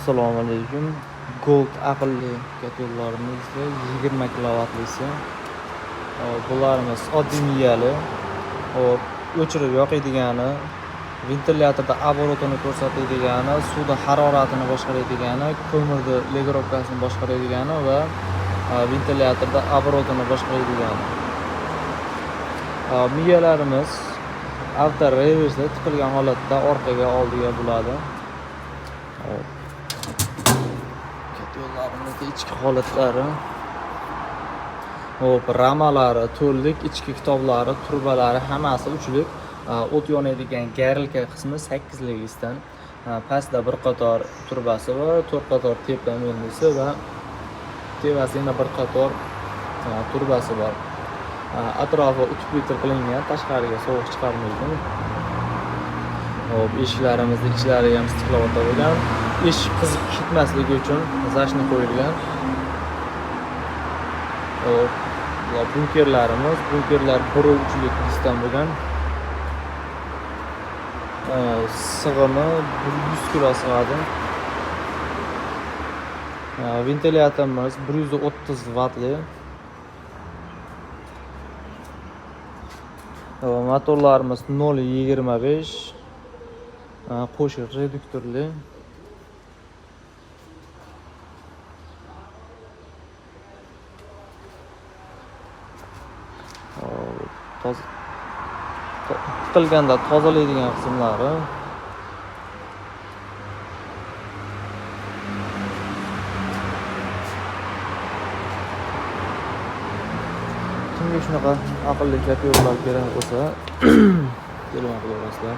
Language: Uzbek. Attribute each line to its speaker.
Speaker 1: Assalomu alaykum. Gold aqlli ko'rlarimiz 20 kilovatlisi. Bularimiz oddiy miyali. O'chirib yoqadigan, ventilyatorda оборотini ko'rsatadigan, suvda haroratini boshqaradigan, ko'mirda legirovkasini boshqaradigan va ventilyatorda оборотini boshqaradigan. Miyalarimiz avto reversda tiqilgan holatda orqaga oldiga bo'ladi. Yo'llarimizda ichki holatlari, ramalari, to'rlik, ichki kitoblari, turbalari hammasi uchlik. O't yonadigan garilka qismi 8ligidan pastda bir qator turbasi va 4 qator tepa menisi va tepasida bir qator turbasi bor. Atrofi utib qilingan, tashqariga sovuq chiqarmaydi. Eshiklarimizni ichlari ham istiqlov bo'lgan. Eshik qizib ketmasligi uchun zashni qo'yilgan. Bunkerlar 1-3lik distan bo'lgan. Sig'imi 100 kilo sig'adi. Ventilyatorimiz 130 vatli. Motorlarimiz 0.25 qo'shib reduktorli. Tiqilganda tozalaydigan qismlari. Kimga shunaqa aqlli yo'llar kerak bo'lsa, telefon qilaverasizlar.